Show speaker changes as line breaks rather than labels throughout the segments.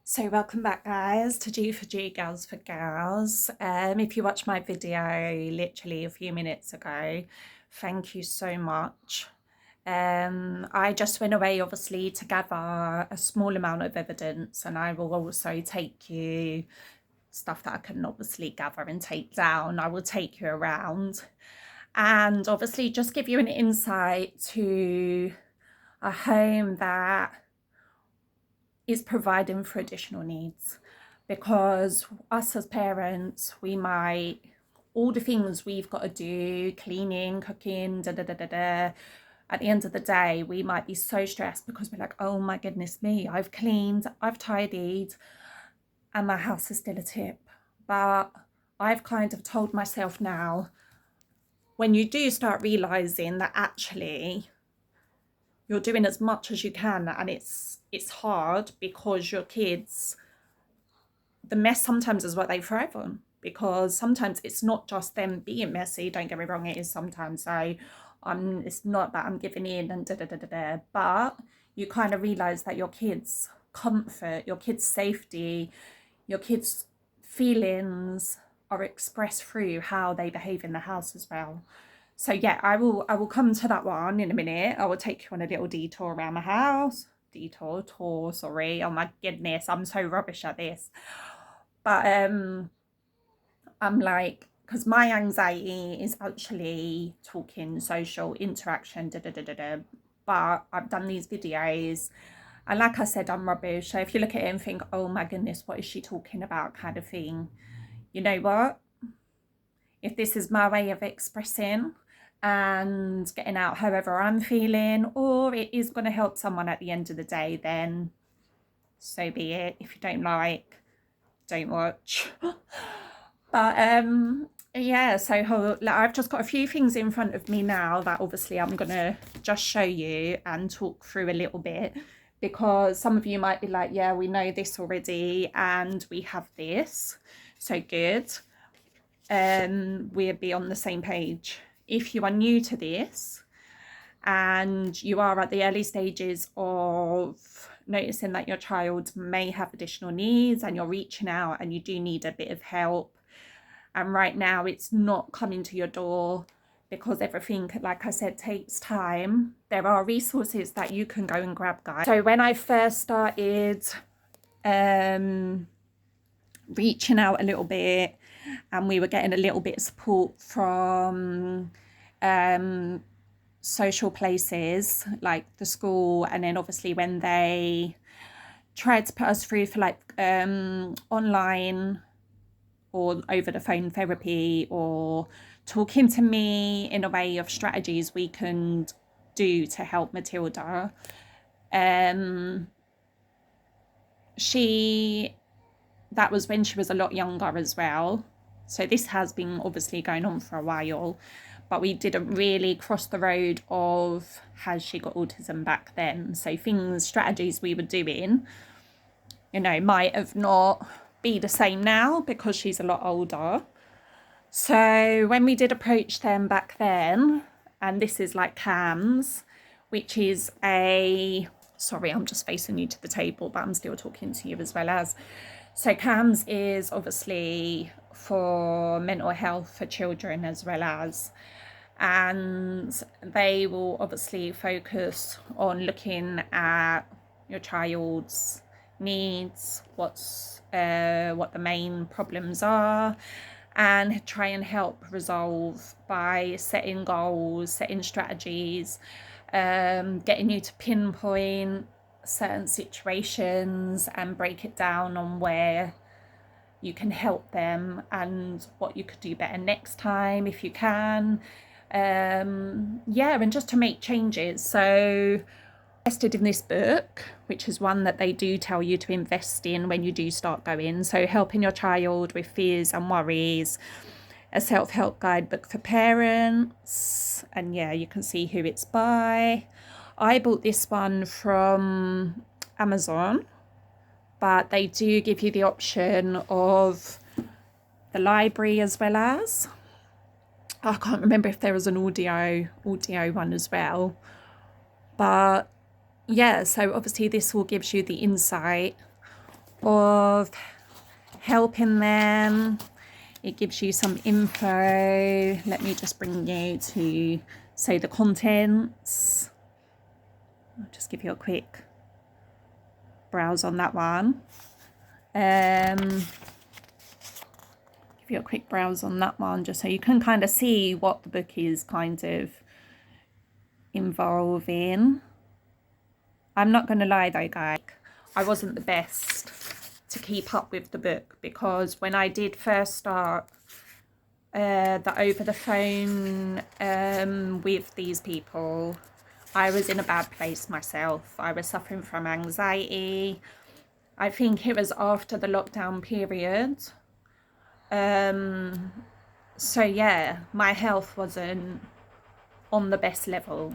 So welcome back guys to G for G, Girls for Girls. If you watched my video literally a few minutes ago, thank you so much. I just went away obviously to gather a small amount of evidence, and I will also take you stuff that I can obviously gather and take down. I will take you around and obviously just give you an insight to a home that is providing for additional needs, because us as parents, we might, all the things we've got to do, cleaning, cooking, da da da da da, at the end of the day we might be so stressed because we're like, oh my goodness me, I've cleaned, I've tidied, and my house is still a tip. But I've kind of told myself now, when you do start realizing that actually you're doing as much as you can, and it's hard because your kids, the mess sometimes is what they thrive on, because sometimes it's not just them being messy, don't get me wrong, it is sometimes. So it's not that I'm giving in and da da da da da, but you kind of realize that your kids' comfort, your kids' safety, your kids' feelings are expressed through how they behave in the house as well. So yeah, I will come to that one in a minute. I will take you on a little detour around my house. Tour, sorry. Oh my goodness, I'm so rubbish at this. But I'm like, because my anxiety is actually talking, social interaction, da da da da da. But I've done these videos, and like I said, I'm rubbish. So if you look at it and think, oh my goodness, what is she talking about, kind of thing, you know what? If this is my way of expressing and getting out however I'm feeling, or it is going to help someone at the end of the day, then so be it. If you don't like, don't watch. But yeah, so I've just got a few things in front of me now that obviously I'm gonna just show you and talk through a little bit, because some of you might be like, yeah, we know this already and we have this, so good. We'll be on the same page. If you are new to this and you are at the early stages of noticing that your child may have additional needs and you're reaching out and you do need a bit of help, and right now it's not coming to your door because everything, like I said, takes time, there are resources that you can go and grab, guys. So when I first started reaching out a little bit, and we were getting a little bit of support from social places like the school, and then obviously when they tried to put us through for like online or over the phone therapy, or talking to me in a way of strategies we can do to help Matilda, that was when she was a lot younger as well. So this has been obviously going on for a while, but we didn't really cross the road of has she got autism back then. So strategies we were doing, might have not be the same now because she's a lot older. So when we did approach them back then, and this is like CAMHS, which is sorry, I'm just facing you to the table, but I'm still talking to you as well as. So CAMHS is obviously for mental health for children as well as, and they will obviously focus on looking at your child's needs, what the main problems are, and try and help resolve by setting goals, setting strategies, getting you to pinpoint certain situations and break it down on where you can help them and what you could do better next time if you can. Yeah, and just to make changes. So invested in this book, which is one that they do tell you to invest in when you do start going. So helping your child with fears and worries, a self-help guidebook for parents, and yeah, you can see who it's by. I bought this one from Amazon, but they do give you the option of the library as well as, I can't remember if there was an audio one as well, but yeah, so obviously this all gives you the insight of helping them. It gives you some info. Let me just bring you to say the contents. I'll just give you a quick browse on that one. Give you a quick browse on that one just so you can kind of see what the book is kind of involving. I'm not going to lie though, guys, I wasn't the best to keep up with the book, because when I did first start the over the phone with these people, I was in a bad place myself. I was suffering from anxiety. I think it was after the lockdown period. So yeah, my health wasn't on the best level,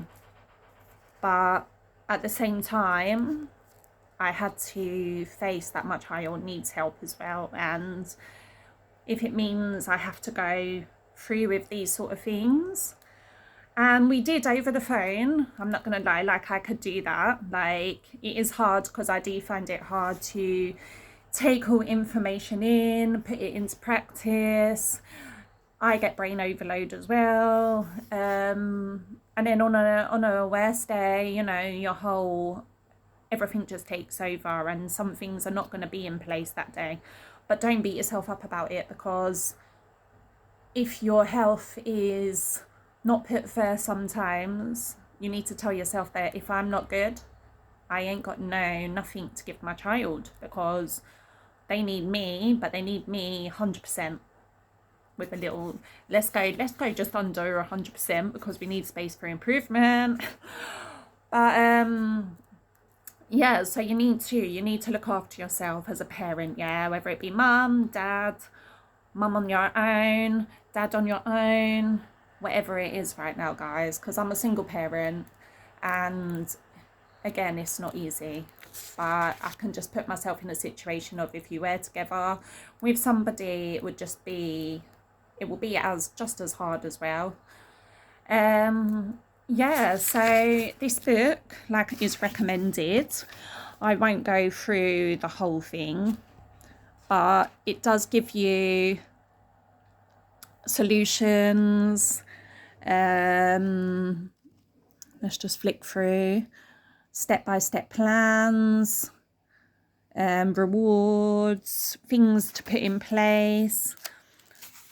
but at the same time I had to face that my child needs help as well, and if it means I have to go through with these sort of things, and we did over the phone, I'm not gonna lie, like I could do that. Like, it is hard because I do find it hard to take all information in, put it into practice. I get brain overload as well, and then on a worst day, you know, everything just takes over, and some things are not going to be in place that day. But don't beat yourself up about it, because if your health is not put first, sometimes you need to tell yourself that if I'm not good, I ain't got nothing to give my child, because they need me, but they need me 100%, with a little, let's go just under 100%, because we need space for improvement. But yeah, so you need to look after yourself as a parent, yeah, whether it be mum, dad, mum on your own, dad on your own, whatever it is right now, guys, because I'm a single parent, and again, it's not easy, but I can just put myself in a situation of, if you were together with somebody, it will be just as hard as well. Yeah, so this book, like, is recommended. I won't go through the whole thing, but it does give you solutions. Let's just flick through step-by-step plans, rewards, things to put in place.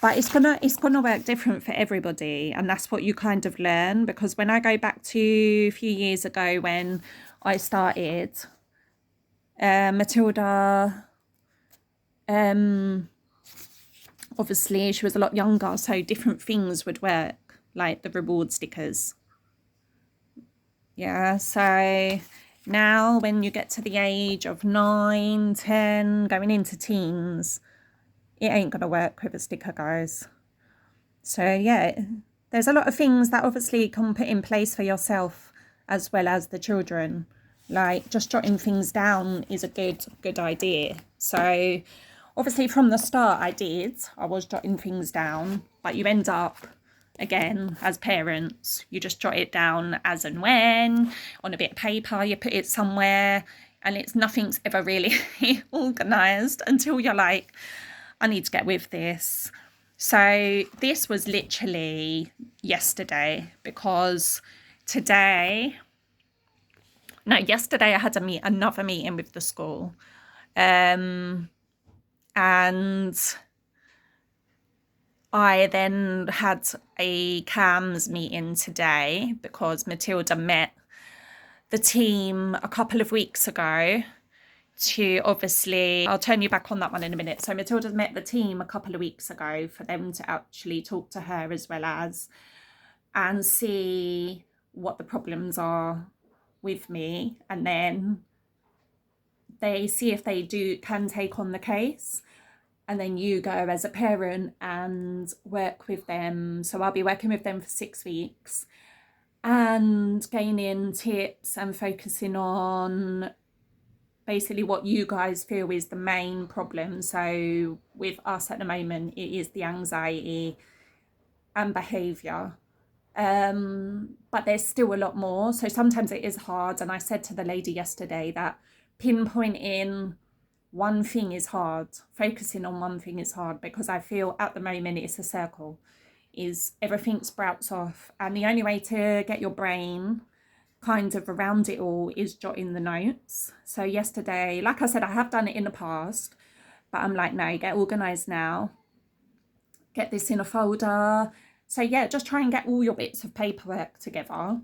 But it's gonna work different for everybody, and that's what you kind of learn. Because when I go back to a few years ago when I started, Matilda, obviously she was a lot younger, so different things would work, like the reward stickers. Yeah, so now when you get to the age of 9, 10, going into teens, it ain't gonna work with a sticker, guys. So yeah, there's a lot of things that obviously you can put in place for yourself as well as the children. Like, just jotting things down is a good idea. So obviously from the start I was jotting things down, but you end up, again, as parents, you just jot it down as and when, on a bit of paper, you put it somewhere, and nothing's ever really organised until you're like, I need to get with this. So this was literally yesterday, because yesterday I had another meeting with the school, and I then had a CAMS meeting today, because Matilda met the team a couple of weeks ago to, obviously, I'll turn you back on that one in a minute. So Matilda met the team a couple of weeks ago for them to actually talk to her, as well as, and see what the problems are with me, and then they see if they can take on the case, and then you go as a parent and work with them. So I'll be working with them for 6 weeks and gaining tips and focusing on basically what you guys feel is the main problem. So with us at the moment, it is the anxiety and behaviour. But there's still a lot more. So sometimes it is hard. And I said to the lady yesterday that pinpointing one thing is hard. Focusing on one thing is hard because I feel at the moment it's a circle. Is everything sprouts off, and the only way to get your brain kind of around it all is jotting the notes. So yesterday, like I said, I have done it in the past, but I'm like, no, get organized now. Get this in a folder. So yeah, just try and get all your bits of paperwork together,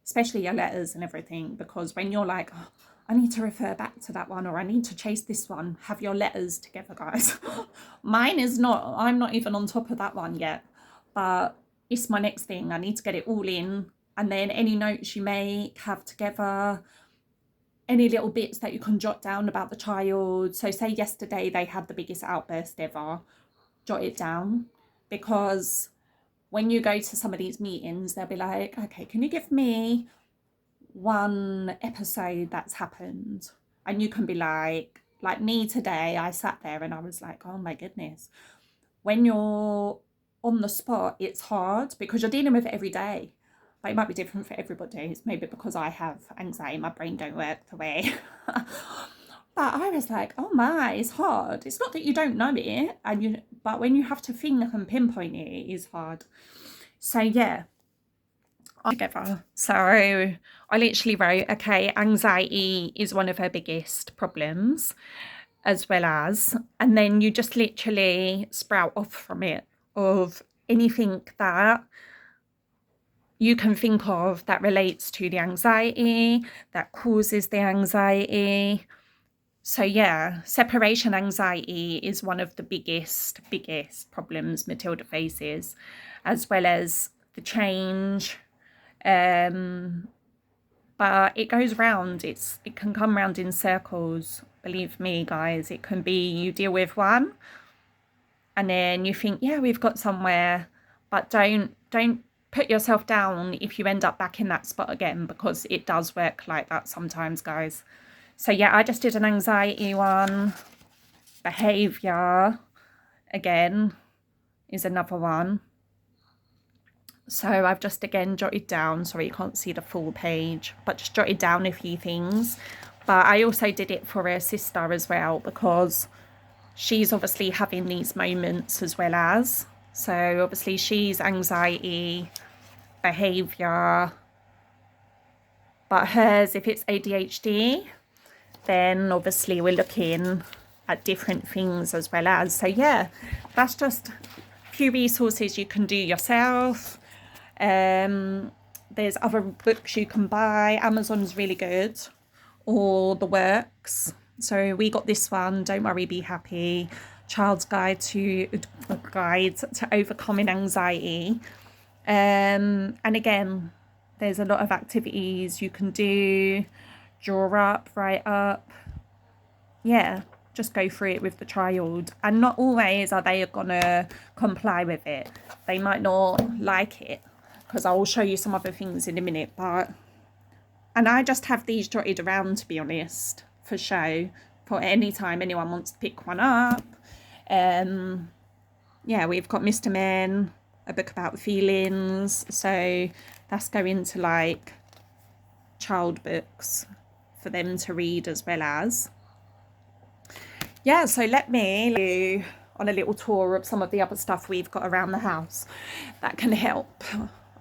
especially your letters and everything, because when you're like, oh, I need to refer back to that one, or I need to chase this one, have your letters together, guys. Mine is not, I'm not even on top of that one yet, but it's my next thing. I need to get it all in. And then any notes you make, have together, any little bits that you can jot down about the child. So say yesterday they had the biggest outburst ever, jot it down, because when you go to some of these meetings, they'll be like, okay, can you give me one episode that's happened? And you can be like me today, I sat there and I was like, oh my goodness. When you're on the spot, it's hard because you're dealing with it every day. But it might be different for everybody. It's maybe because I have anxiety, my brain don't work the way. But I was like, oh my, it's hard. It's not that you don't know it, but when you have to think and pinpoint it, it is hard. So yeah, together. So I literally wrote, okay, anxiety is one of her biggest problems, as well as, and then you just literally sprout off from it of anything that you can think of that relates to the anxiety, that causes the anxiety. So yeah, separation anxiety is one of the biggest problems Matilda faces, as well as the change. But it goes round. It can come round in circles. Believe me, guys. It can be you deal with one, and then you think, yeah, we've got somewhere, but don't put yourself down if you end up back in that spot again, because it does work like that sometimes, guys. So yeah, I just did an anxiety one. Behaviour, again, is another one. So I've just again jotted down, sorry you can't see the full page, but just jotted down a few things. But I also did it for her sister as well, because she's obviously having these moments as well as. So obviously she's anxiety, behaviour, but hers, if it's ADHD, then obviously we're looking at different things as well as. So yeah, that's just a few resources you can do yourself. There's other books you can buy. Amazon's really good, or The Works. So we got this one, Don't Worry, Be Happy, Child's Guide to Overcoming Anxiety. And again, there's a lot of activities you can do, draw up, write up. Yeah, just go through it with the child. And not always are they gonna comply with it. They might not like it, because I will show you some other things in a minute. And I just have these jotted around, to be honest, for show, for any time anyone wants to pick one up. Yeah, we've got Mr. Men, a book about feelings. So that's going to like child books for them to read as well as. Yeah, so let me go on a little tour of some of the other stuff we've got around the house that can help.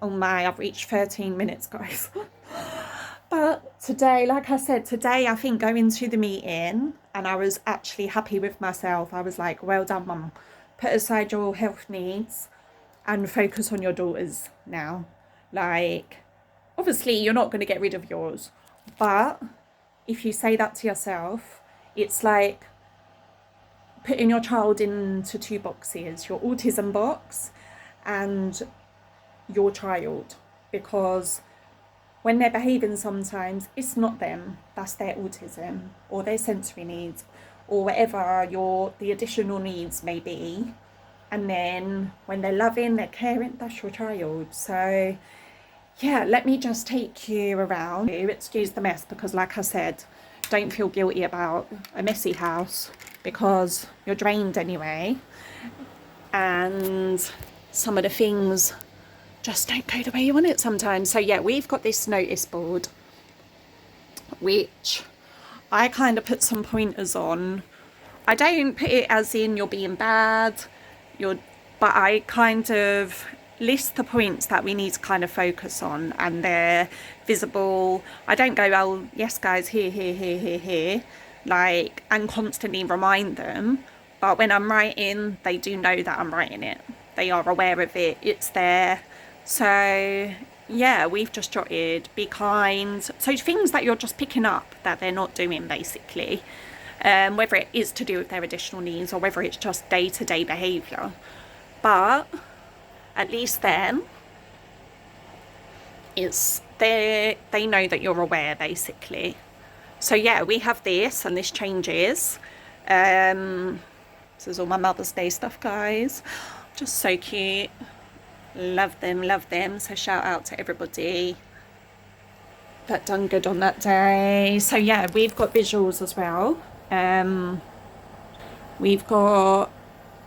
Oh my, I've reached 13 minutes, guys. But today, like I said, today I think going to the meeting, and I was actually happy with myself. I was like, well done, Mum. Put aside your health needs and focus on your daughters now. Like, obviously you're not going to get rid of yours, but if you say that to yourself, it's like putting your child into two boxes, your autism box and your child, because when they're behaving sometimes, it's not them, that's their autism or their sensory needs or whatever the additional needs may be. And then when they're loving, they're caring, that's your child. So yeah, let me just take you around. Excuse the mess, because like I said, don't feel guilty about a messy house, because you're drained anyway. And some of the things just don't go the way you want it sometimes. So yeah, we've got this notice board, which I kind of put some pointers on I don't put it as in you're being bad, but I kind of list the points that we need to kind of focus on, and they're visible. I don't go, oh yes guys, here, like, and constantly remind them. But when I'm writing, they do know that I'm writing it. They are aware of it. It's there. So yeah, we've just jotted, be kind. So things that you're just picking up that they're not doing, basically. Whether it is to do with their additional needs or whether it's just day-to-day behaviour. But at least then they know that you're aware, basically. So yeah, we have this, and this changes. This is all my Mother's Day stuff, guys. Just so cute. Love them. So shout out to everybody that done good on that day. So yeah, we've got visuals as well. We've got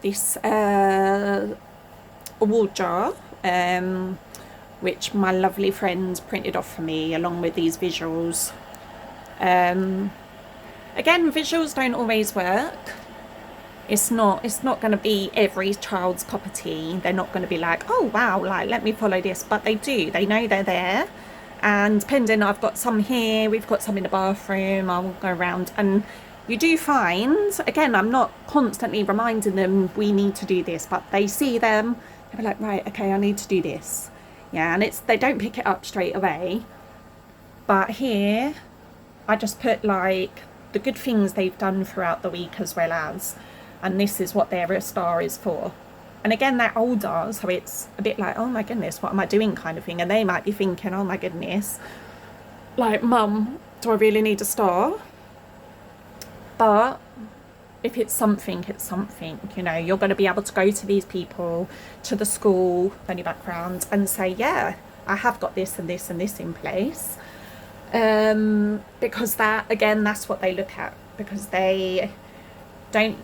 this award jar, which my lovely friends printed off for me along with these visuals. Again, visuals don't always work. It's not going to be every child's cup of tea. They're not going to be like, oh wow, like let me follow this, but they do. They know they're there. And depending, I've got some here, we've got some in the bathroom, I'll go around, and you do find, again, I'm not constantly reminding them we need to do this, but they see them, they're like, right, okay, I need to do this. Yeah, and they don't pick it up straight away. But here, I just put like the good things they've done throughout the week, as well as, and this is what their star is for. And again, they're older, so it's a bit like, oh my goodness, what am I doing kind of thing. And they might be thinking, oh my goodness, like, Mum, do I really need a star? But if it's something, it's something. You know, you're going to be able to go to these people, to the school, any background, and say, yeah, I have got this and this and this in place. Because that, again, that's what they look at. Because they don't